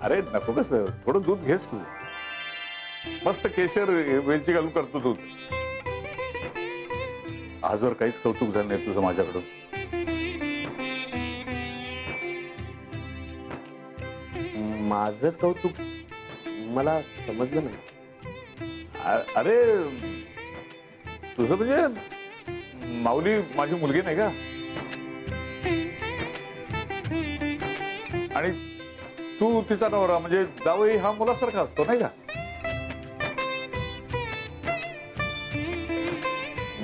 अरे नको कस, थोडं दूध घेस तू. मस्त केशर वेलची घालून करतो दूध. आजवर काहीच कौतुक झालं नाही तुझं माझ्याकडून. माझं कौतुक मला समजलं नाही. अरे तुझं म्हणजे माऊली माझी मुलगी नाही का, आणि तू तिचा नवरा म्हणजे जावई हा मुलासारखा असतो नाही का.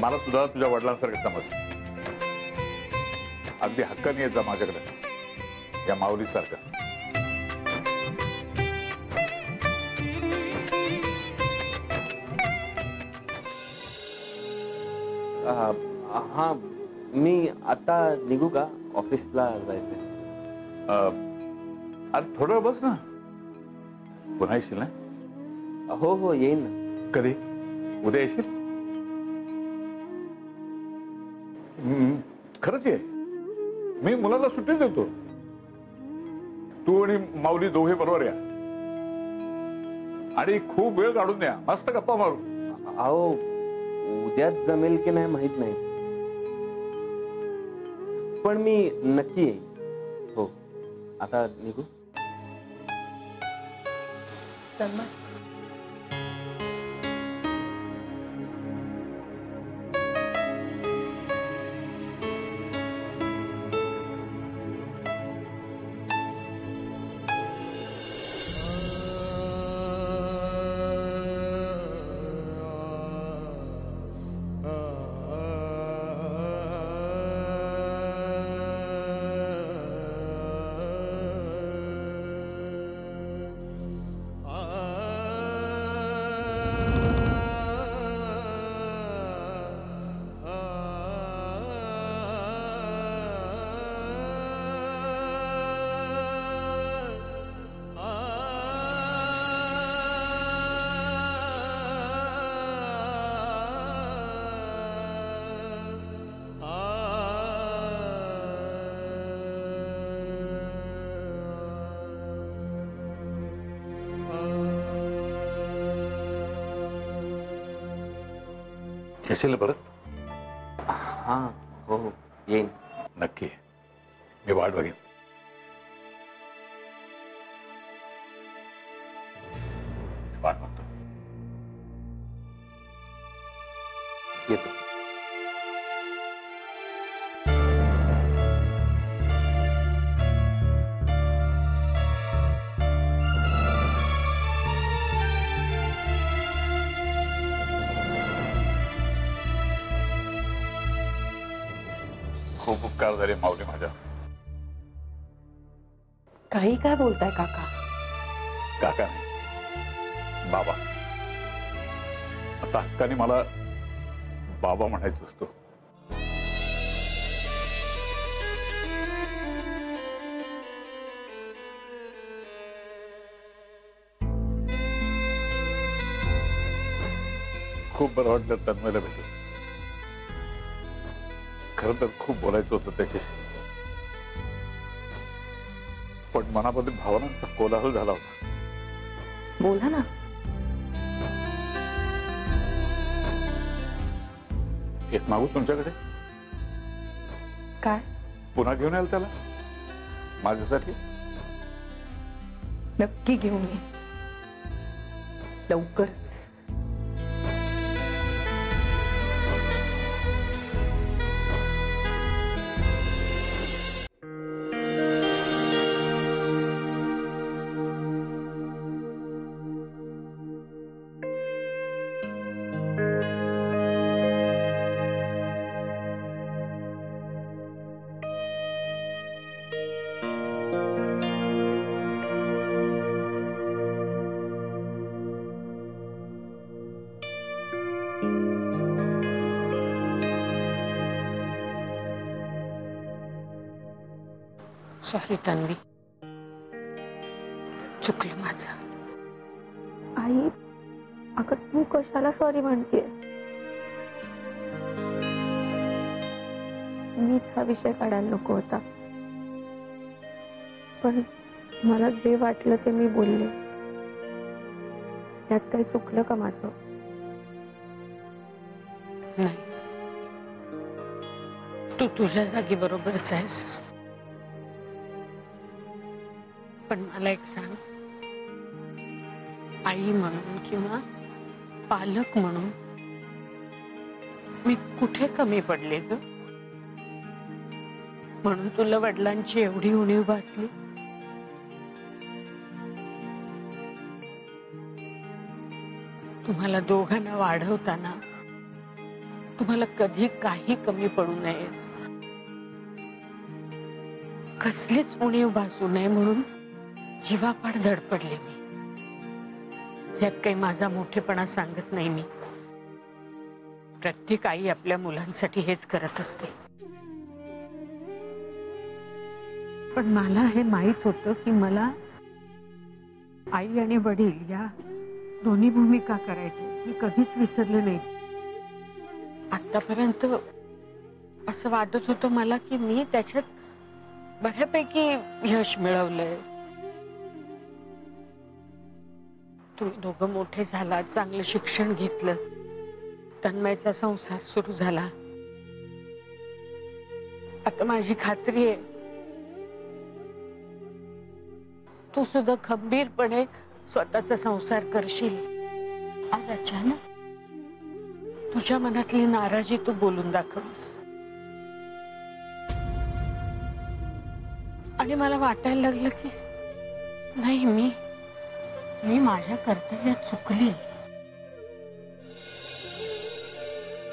मला सुद्धा तुझ्या वडिलांसारखं समज. अगदी हक्काने येत जा माझ्याकडे या माऊलीसारखं. हा, मी आता निघू का? ऑफिसला जायचंय. अरे थोडं बस ना. पुन्हा येशील ना? हो हो येईन ना. कधी? उद्या येशील? खरंच ये. मी मुलाला सुट्टी देतो. तू आणि माऊली दोघे बरोबर या आणि खूप वेळ काढून या. मस्त गप्पा मारू. अहो उद्याच जमेल की नाही माहित नाही, पण मी नक्की येईन. हो, आता निघू. येशील परत? हा हो हो येईन. नक्की. मी वाट बघेन. वाट बघतो. येतो. खूप उपकार झाले माऊली माझ्या. काही काय बोलताय काका? काका नाही, बाबा. आता हक्काने मला बाबा म्हणायचं असतो. खूप बरं वाटलं तन्मयला भेटून. खरं तर खूप बोलायचं होतं त्याच्याशी, पण मनामध्ये भावनांचा कोलाहल झाला होता. बोला ना. एक मागू तुमच्याकडे. काय? पुन्हा घेऊन याल त्याला माझ्यासाठी? नक्की घेऊन ये, लवकरच. सॉरी तन्वी, चुकलं माझं. आई, अगं तू कशाला सॉरी म्हणतेय? मीच हा विषय काढायला नको होता, पण मला जे वाटलं ते मी बोलले. त्यात काही चुकलं का माझं? नाही, तू तुझ्या जागी बरोबरच आहेस. पण मला एक सांग, आई म्हणून किंवा पालक म्हणून मी कुठे कमी पडले ग? म्हणून तुला वडिलांची एवढी उणीव भासली? तुम्हाला दोघांना वाढवताना तुम्हाला कधी काही कमी पडू नये, कसलीच उणीव भासू नये म्हणून जीवापाड धडपडले मी. यात काही माझा मोठेपणा सांगत नाही मी. प्रत्येक आई आपल्या मुलांसाठी हेच करत असते. पण मला हे माहित होतं की मला आई आणि वडील या दोन्ही भूमिका करायची मी कधीच विसरले नाही. आतापर्यंत असं वाटत होतं मला की मी त्याच्यात बऱ्यापैकी यश मिळवलंय. तुम्ही दोघं मोठे झालात, चांगलं शिक्षण घेतलं, तन्मयचा संसार सुरू झाला. आता माझी खात्री आहे तू सुद्धा खंबीरपणे स्वतःचा संसार करशील. आज अचानक तुझ्या मनातली नाराजी तू बोलून दाखवस आणि मला वाटायला लागलं की नाही, मी माझ्या कर्तव्यात चुकली.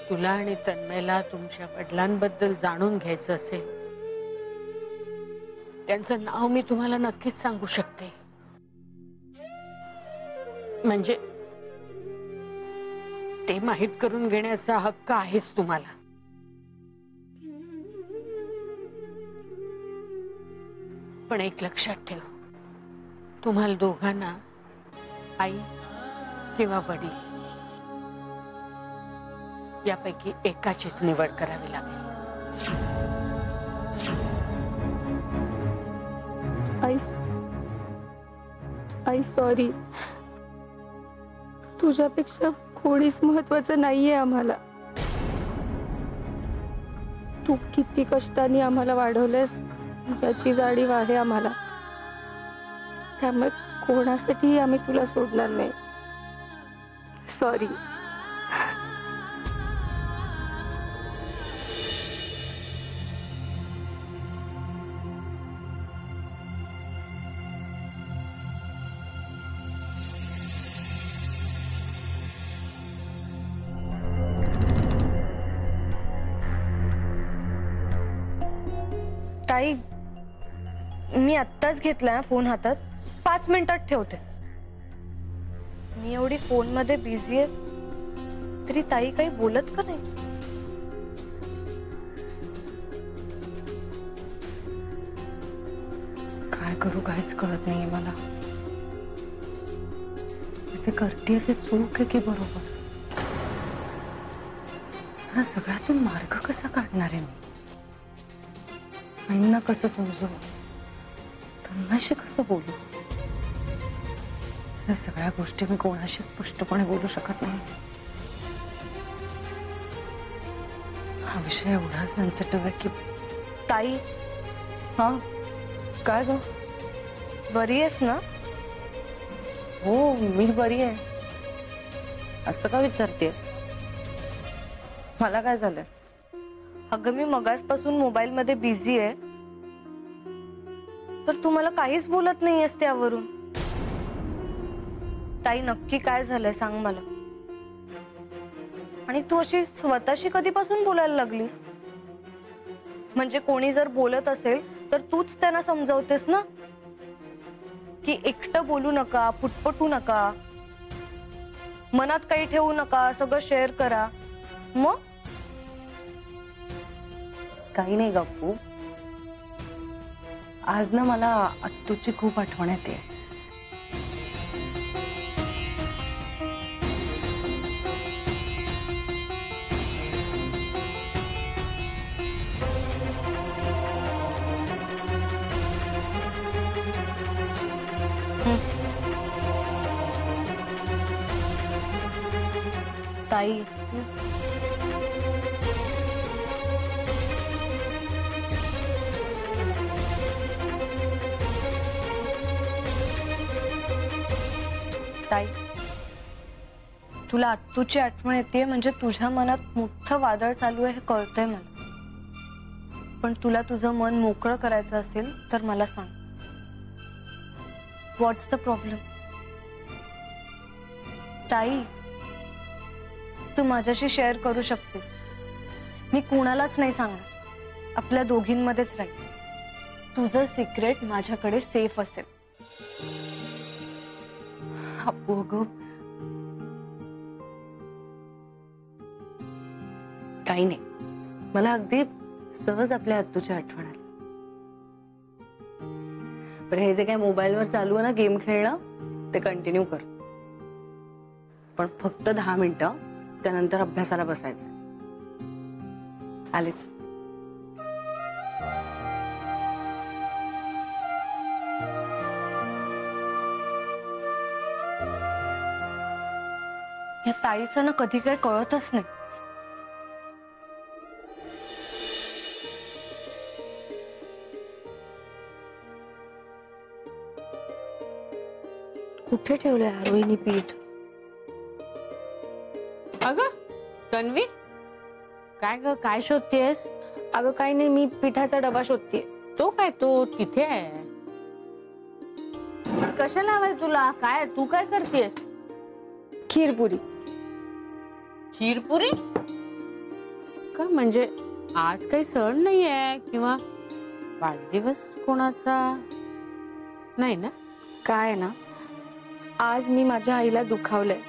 तुला आणि तन्मयला तुमच्या वडिलांबद्दल जाणून घ्यायचं असेल, त्यांचं नाव मी तुम्हाला नक्कीच सांगू शकते. म्हणजे ते माहित करून घेण्याचा हक्क आहेच तुम्हाला. पण एक लक्षात ठेव, तुम्हाला दोघांना आई किंवा वडील यापैकी एकाचीच निवड करावी लागेल. आई सॉरी, तुझ्यापेक्षा कोणीच महत्वाचं नाहीये आम्हाला. तू किती कष्टाने आम्हाला वाढवलंस याची जाणीव आहे आम्हाला. त्यामुळे कोणासाठीही आम्ही तुला सोडणार नाही. सॉरी. ताई, मी आत्ताच घेतलाय फोन हातात. 5 मिनिटात ठेवते. मी एवढी फोन मध्ये बिझी आहे तरी ताई काही बोलत का नाही? काय करू काहीच कळत नाहीये मला. जे करते ते चूक आहे की बरोबर? हा सगळ्यातून मार्ग कसा काढणार आहे मी? आईंना कसं समजू, त्यांनाशी कसं बोलू? या सगळ्या गोष्टी मी कोणाशी स्पष्टपणे बोलू शकत नाही. हा विषय एवढा सेन्सिटिव्ह आहे की. ताई, हा काय ग? बरी आहेस ना? हो, मी बरी आहे. असं का विचारतेस? मला काय झालंय? अगं, मी मगासपासून मोबाईल मध्ये बिझी आहे तर तू मला काहीच बोलत नाहीयेस त्यावरून. ताई, नक्की काय झालंय सांग मला. आणि तू अशी स्वतःशी कधीपासून बोलायला लागलीस? म्हणजे कोणी जर बोलत असेल तर तूच त्यांना समजावतेस ना की एकटं बोलू नका, फुटफुटू नका, मनात काही ठेवू नका, सगळं शेअर करा. मग काही नाही गप्पू, आज ना मला अत्तूची खूप आठवण येते. ताई, ताई, तुला आत्तूची आठवण येते म्हणजे तुझ्या मनात मोठं वादळ चालू आहे हे कळतंय मला. पण तुला तुझं मन मोकळं करायचं असेल तर मला सांग. व्हॉट्स द प्रॉब्लेम? ताई, तू माझ्याशी शेअर करू शकतेस. मी कुणालाच नाही सांगणार. आपल्या दोघींमध्येच राहील. तुझं सिक्रेट माझ्याकडे सेफ असेल. अप्पू अगं, काही नाही, मला अगदी सहज आपल्या आत्तूची आठवण आली. बरं, हे जे काय मोबाईलवर चालू आहे ना गेम खेळणं, ते कंटिन्यू कर, पण फक्त 10 मिनिटं. त्यानंतर अभ्यासाला बसायचं. आलेच. या ताईचं ना कधी काही कळतच नाही. कुठे ठेवलंय आरोहीने पीठ? अगं तन्वी, काय ग, काय शोधतेस? अगं काही नाही, मी पिठाचा डबा शोधतेय. तो काय, तो तिथे आहे. कशाला हवाय तुला? काय तू काय करतेस? खीरपुरी. खीरपुरी का? म्हणजे आज काही सण नाहीये किंवा वाढदिवस कोणाचा नाही ना? काय ना, आज मी माझ्या आईला दुखावलंय,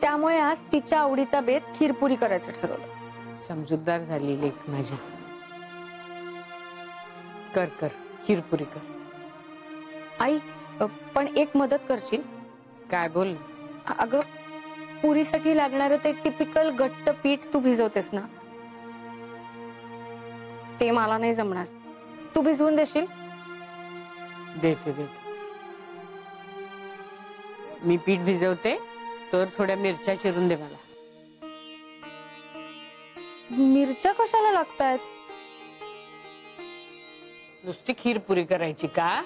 त्यामुळे आज तिच्या आवडीचा बेत खीरपुरी करायचं ठरवलं. समजूतदार झाली लेक माझी. कर कर खीरपुरी कर. आई, पण एक मदत करशील? काय बोल? अगं, पुरीसाठी लागणारं ते टिपिकल घट्ट पीठ तू भिजवतेस ना, ते मला नाही जमणार. तू भिजवून देशील? देते देते. मी पीठ भिजवते, तर थोड्या मिरच्या चिरून दे मला. मिरच्या कशाला लागतायत? नुसती खीरपुरी करायची का?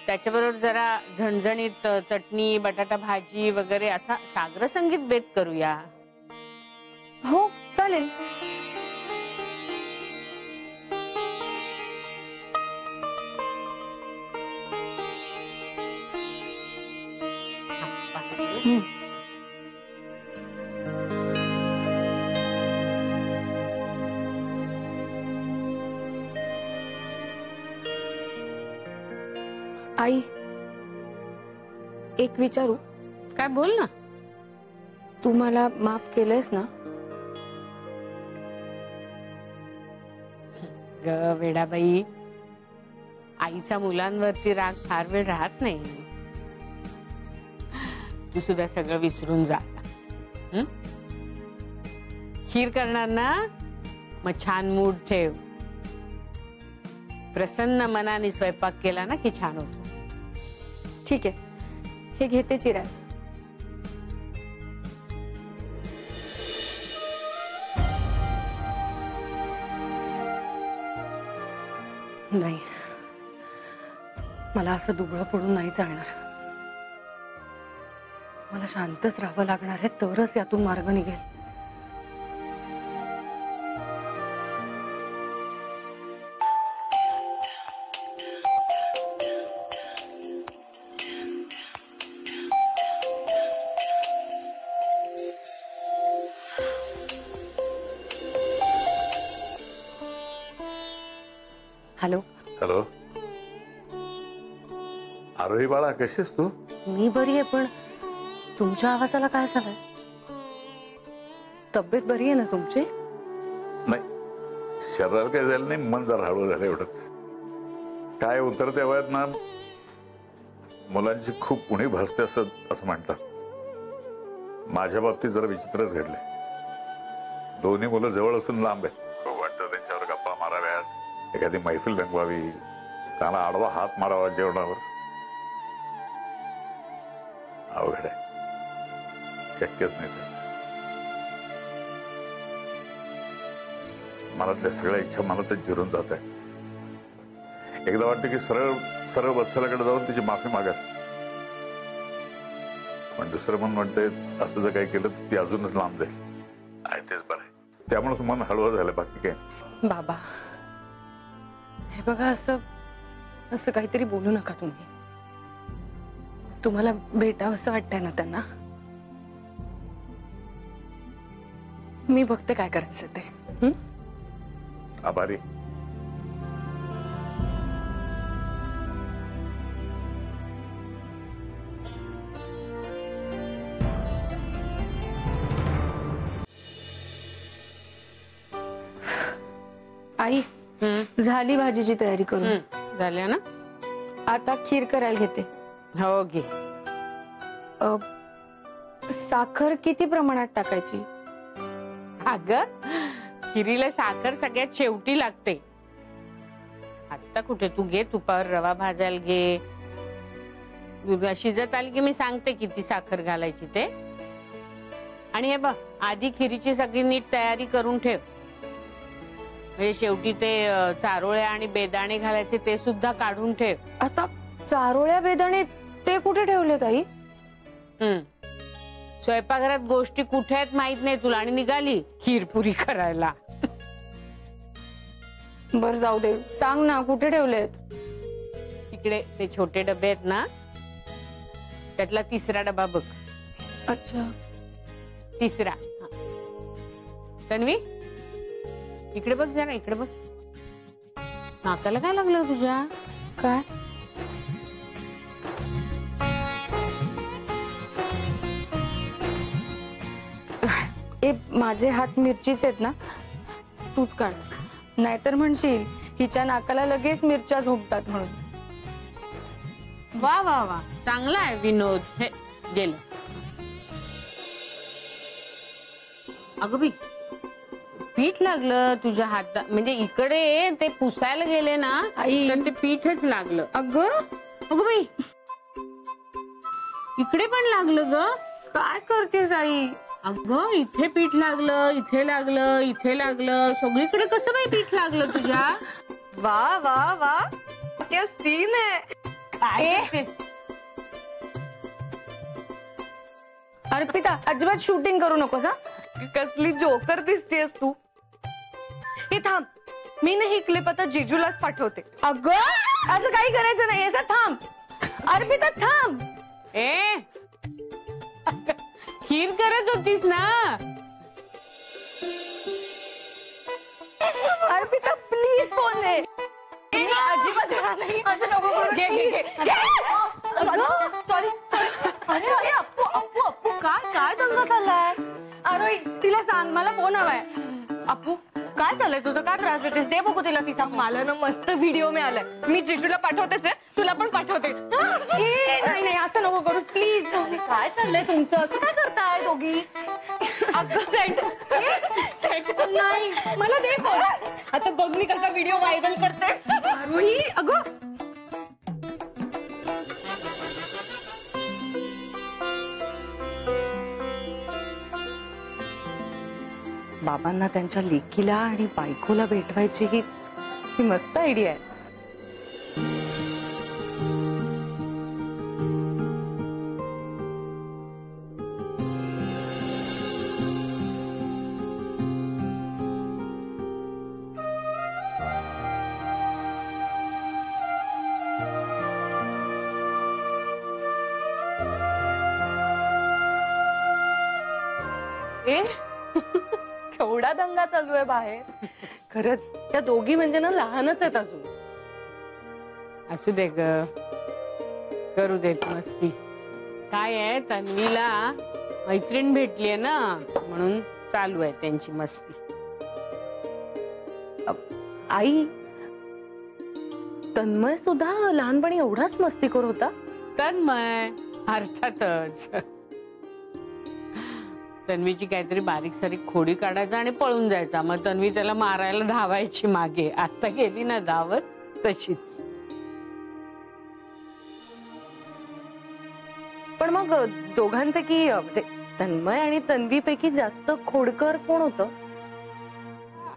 त्याच्याबरोबर जरा झणझणीत चटणी, बटाटा भाजी वगैरे असा सागर संगीत बेत करूया. हो चालेल. आई, एक विचारू? काय बोल ना. तू मला माफ केलंयस ना? ग वेडाबाई, आईचा मुलांवरती राग फार वेळ राहत नाही. तू सुद्धा सगळं विसरून जा. खीर करणार ना, मग छान मूड ठेव. प्रसन्न मनाने स्वयंपाक केला ना की छान होतो. ठीक आहे, हे घेते चिराय. नाही, मला असं दुबळं पडून नाही चालणार. मला शांतच राहावं लागणार आहे, तरच यातून मार्ग निघेल. हॅलो. हॅलो, आरोही बाळा, कशीस तू? मी बरी आहे, पण तुमच्या आवाजाला काय झालंय? तब्येत बरी आहे ना तुमची? नाही, शरीराला काय झालं नाही, मन जरा हळू झालं एवढंच. काय उतरत्या वयात ना मुलांची खूप उणी भासते असं म्हणतात. माझ्या बाबतीत जरा विचित्रच घडले. दोन्ही मुलं जवळ असून लांब आहेत. खूप वाटतं त्यांच्यावर गप्पा माराव्यात, एखादी मैफिल रंगवावी, त्यांना आडवा हात मारावा जेवणावर. अवघड आहे, शक्यच नाही ते. मनातल्या सगळ्या इच्छा मनातच जिरून जात आहेत. एकदा वाटतं की सरळ सरळ वत्सलाकडे जाऊन तिची माफी मागत, पण दुसरं मन म्हणते असं जर काही केलं तर ती अजूनच लांब जाईल. आहे तेच बरं आहे. त्यामुळेच मन हळवं झालं, बाकी काय. बाबा हे बघा, असं असं काहीतरी बोलू नका तुम्ही. तुम्हाला भेटावं असं वाटतंय ना त्यांना. मी बघते काय करायचं ते. आभारी. आई झाली भाजीची तयारी करून. झाल्या ना? आता खीर करायला घेते. हो घे. साखर किती प्रमाणात टाकायची? अगं खिरीला साखर सगळ्यात शेवटी लागते. आता कुठे, तू घे तुपावर रवा भाजायला घे. शिजत आली की मी सांगते किती साखर घालायची ते. आणि हे बघ, आधी खिरीची सगळी नीट तयारी करून ठेव. म्हणजे शेवटी ते चारोळ्या आणि बेदाणे घालायचे ते सुद्धा काढून ठेव. आता चारोळ्या बेदाणे ते कुठे ठेवले ताई? स्वयंपाकघरात गोष्टी कुठे आहेत माहित नाही तुला, आणि निघाली खीरपुरी करायला. बर जाऊ दे, सांग ना कुठे ठेवलेत? तिकडे ते छोटे डबे आहेत ना, त्यातला तिसरा डबा बघ. अच्छा, तिसरा. तन्वी इकडे बघ जरा, इकडे बघ. नाकाला काय लागलं तुझ्या? काय? ए माझे हात मिरचीच आहेत ना, तूच काढ. नाहीतर म्हणशील हिच्या नाकाला लगेच मिरच्या झोपतात म्हणून. वा वा वा, चांगला आहे विनोद. हे गेलं. अगं बाई, पीठ लागलं तुझ्या हातात. म्हणजे इकडे ते पुसायला गेले ना आई, तर ते पीठच लागलं. अगं अगं बाई, इकडे पण लागलं ग. काय करतेस आई? अगं इथे पीठ लागलं, इथे लागलं, इथे लागलं, सगळीकडे कसं बाई पीठ लागलं तुझ्या? वा वा वा, क्या सीन आहे. काय करतेस? अर्पिता, अजिबात शूटिंग करू नकोस हा. कसली जोकर दिसतेस तू. हे थांब, मी ना ही क्लिप आता जिजूलाच पाठवते. अगं असं काही करायचं नाही. असं थांब अर्पिता, थांब. ए खीर करत होतीस ना? अर्पिता प्लीज फोन दे. अजिबात येणार नाही. असं नको करू. घे घे घे. Sorry sorry. अरे अरे अप्पू अप्पू अप्पू, काय काय दंगा चाललाय? अरे तिला सांग मला फोन हवाय. अप्पू काय चाललंय तुझं? काय त्रास देतेस? दे बघू तिला तिचा. मला ना मस्त व्हिडिओ मिळालाय, मी जिजूला पाठवतेच आहे, तुला पण पाठवते. नाही नाही असं नको करू प्लीज. काय चाललंय तुमचं? असं काय करताय दोघी? नाही मला दे फोन. आता बघ मी कसा व्हिडिओ व्हायरल करते. आरोही अगं बाबांना त्यांच्या लेकीला आणि बायकोला भेटवायची ही मस्त आयडिया आहे. केवढा दंगा चालू आहे बाहेर. खरंच त्या दोघी म्हणजे ना लहानच आहेत अजून. असू दे ग, करू देत मस्ती. काय आहे, तन्वीला मैत्रीण भेटलीये ना म्हणून चालू आहे त्यांची मस्ती. आई, तन्मय सुद्धा लहानपणी एवढाच मस्तीखोर होता? तन्मय अर्थातच. तन्वीची काहीतरी बारीक सारीक खोडी काढायचा आणि पळून जायचा. मग तन्वी त्याला मारायला धावायची मागे. आता गेली ना धावत तशीच. पण मग दोघांपैकी म्हणजे तन्मय आणि तन्वीपैकी जास्त खोडकर कोण होतं?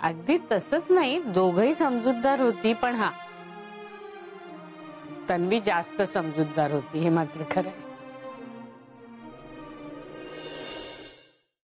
अगदी तसंच नाही, दोघही समजूतदार होती, पण हा तन्वी जास्त समजूतदार होती, हे मात्र खरं आहे.